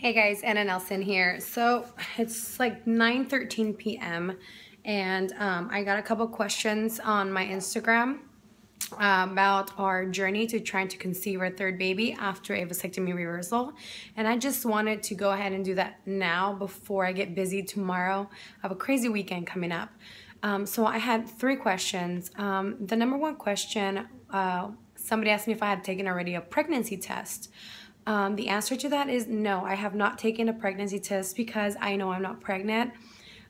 Hey guys, Anna Nelson here. So it's like 9:13 p.m. and I got a couple questions on my Instagram about our journey to trying to conceive our third baby after a vasectomy reversal. And I just wanted to go ahead and do that now before I get busy tomorrow. I have a crazy weekend coming up. So I had three questions. The number one question, somebody asked me if I had taken already a pregnancy test. The answer to that is no, I have not taken a pregnancy test because I know I'm not pregnant.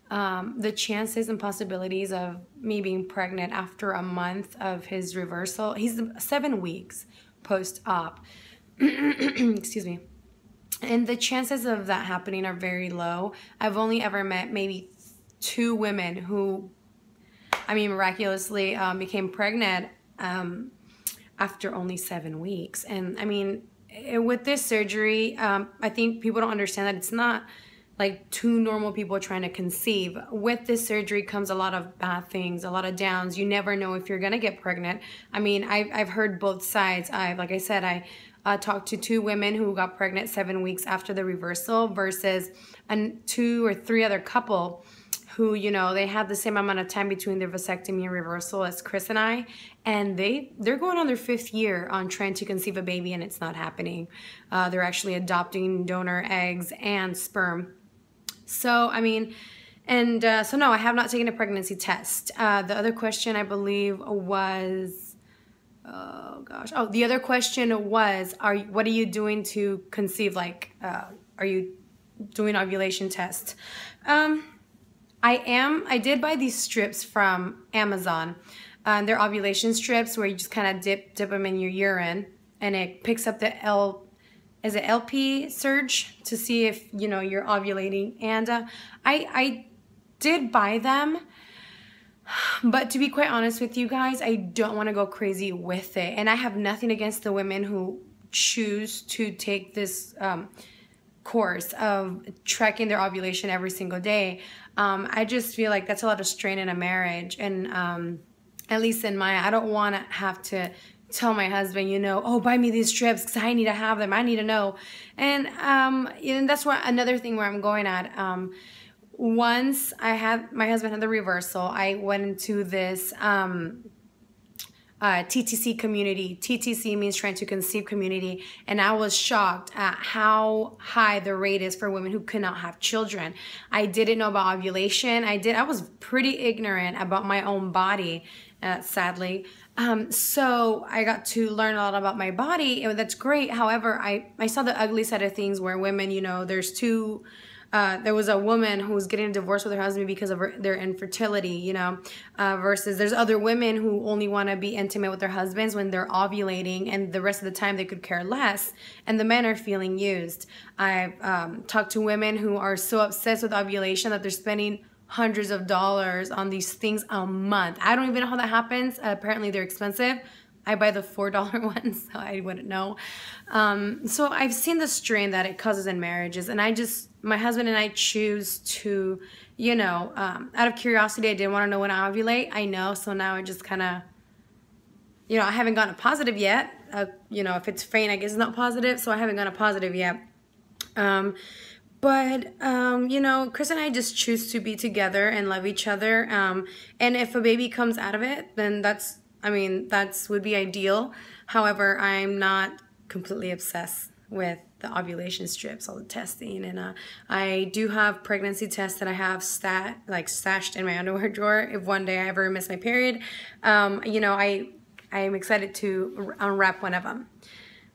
The chances and possibilities of me being pregnant after a month of his reversal, he's 7 weeks post-op, excuse me, and the chances of that happening are very low. I've only ever met maybe 2 women who, miraculously became pregnant after only 7 weeks. And with this surgery, I think people don't understand that it's not like 2 normal people trying to conceive. With this surgery comes a lot of bad things, a lot of downs. You never know if you're gonna get pregnant. I've heard both sides. Like I said, I talked to 2 women who got pregnant 7 weeks after the reversal versus 2 or 3 other couple who, they had the same amount of time between their vasectomy and reversal as Chris and I, and they're going on their 5th year on trying to conceive a baby, and it's not happening. They're actually adopting donor eggs and sperm. So, so no, I have not taken a pregnancy test. The other question, I believe, was, the other question was, what are you doing to conceive? Are you doing ovulation tests? I did buy these strips from Amazon. They're ovulation strips where you just kind of dip them in your urine, and it picks up the LP surge to see if you're ovulating. And I did buy them, but to be quite honest with you guys, I don't want to go crazy with it. And I have nothing against the women who choose to take this course of tracking their ovulation every single day. I just feel like that's a lot of strain in a marriage, and at least in I don't want to have to tell my husband, oh, buy me these strips because I need to have them. I need to know. And that's another thing where I'm going at. Once my husband had the reversal, I went into this TTC community. TTC means trying to conceive community, and I was shocked at how high the rate is for women who cannot have children. I didn't know about ovulation. I was pretty ignorant about my own body, sadly. So I got to learn a lot about my body, and that's great. However, I saw the ugly side of things where women, there was a woman who was getting a divorce with her husband because of their infertility, versus there's other women who only want to be intimate with their husbands when they're ovulating, and the rest of the time they could care less, and the men are feeling used. I've talked to women who are so obsessed with ovulation that they're spending hundreds of dollars on these things a month. I don't even know how that happens. Apparently they're expensive. I buy the $4 ones, so I wouldn't know. So I've seen the strain that it causes in marriages, and my husband and I choose to, out of curiosity, I didn't want to know when I ovulate. I know, so now I just kind of, I haven't gotten a positive yet. If it's faint, I guess it's not positive, so I haven't gotten a positive yet. Chris and I just choose to be together and love each other. And if a baby comes out of it, then that would be ideal. However, I'm not completely obsessed with the ovulation strips, all the testing, and I do have pregnancy tests that I have stashed in my underwear drawer. If one day I ever miss my period, I am excited to unwrap one of them.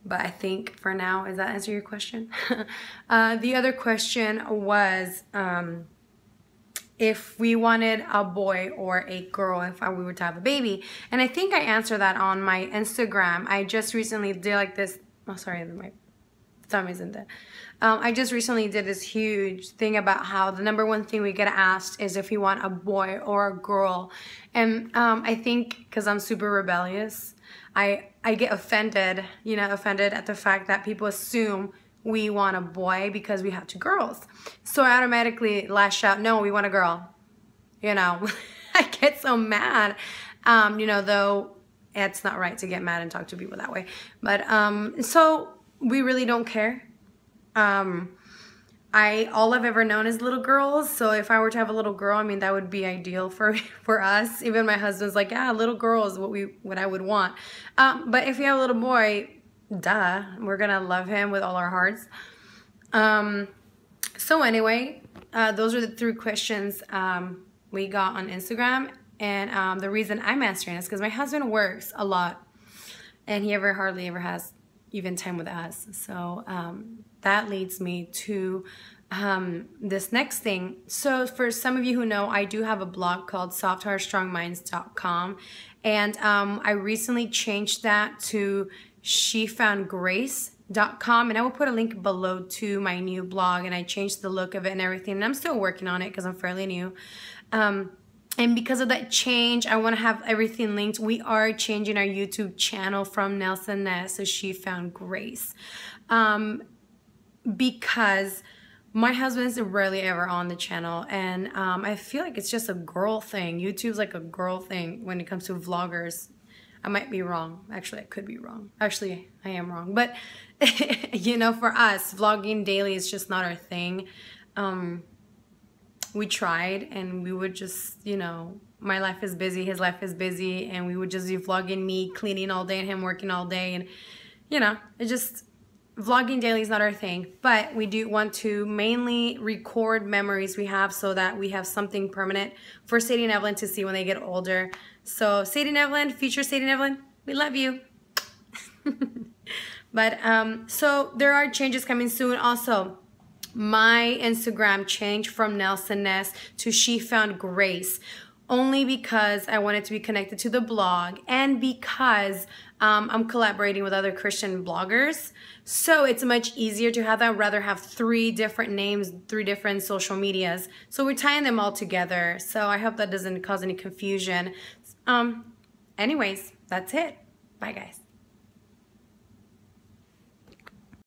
But I think for now, does that answer your question? The other question was if we wanted a boy or a girl if we were to have a baby. And I think I answered that on my Instagram. I just recently did my thumb isn't there. I just recently did this huge thing about how the number one thing we get asked is if we want a boy or a girl. And I think because I'm super rebellious, I get offended, at the fact that people assume we want a boy because we have 2 girls. So I automatically lash out, no, we want a girl. I get so mad, though it's not right to get mad and talk to people that way. But so we really don't care. all I've ever known is little girls. So if I were to have a little girl, I mean, that would be ideal for us. Even my husband's like, yeah, little girl is what I would want. But if you have a little boy, duh, we're gonna love him with all our hearts. So anyway, those are the 3 questions we got on Instagram. And the reason I'm answering is because my husband works a lot, and he hardly ever has even time with us. So that leads me to this next thing. So for some of you who know, I do have a blog called softheartstrongminds.com, and I recently changed that to shefoundgrace.com, and I will put a link below to my new blog, and I changed the look of it and everything, and I'm still working on it because I'm fairly new. And because of that change, I want to have everything linked. We are changing our YouTube channel from Nelson Ness to She Found Grace. Because my husband's rarely ever on the channel, and I feel like it's just a girl thing. YouTube's like a girl thing when it comes to vloggers. I might be wrong. Actually, I could be wrong. Actually, I am wrong. But, you know, for us, vlogging daily is just not our thing. We tried, and we would just, you know, my life is busy, his life is busy, and we would just be vlogging me cleaning all day and him working all day, and, you know, it just, vlogging daily is not our thing. But we do want to mainly record memories we have so that we have something permanent for Sadie and Evelyn to see when they get older. So Sadie and Evelyn, future Sadie and Evelyn, we love you. But so there are changes coming soon. Also, my Instagram changed from Nelson Ness to She Found Grace, only because I wanted to be connected to the blog, and because I'm collaborating with other Christian bloggers. So it's much easier to have that, rather have 3 different names, 3 different social medias. So we're tying them all together. So I hope that doesn't cause any confusion. Anyways, that's it. Bye, guys.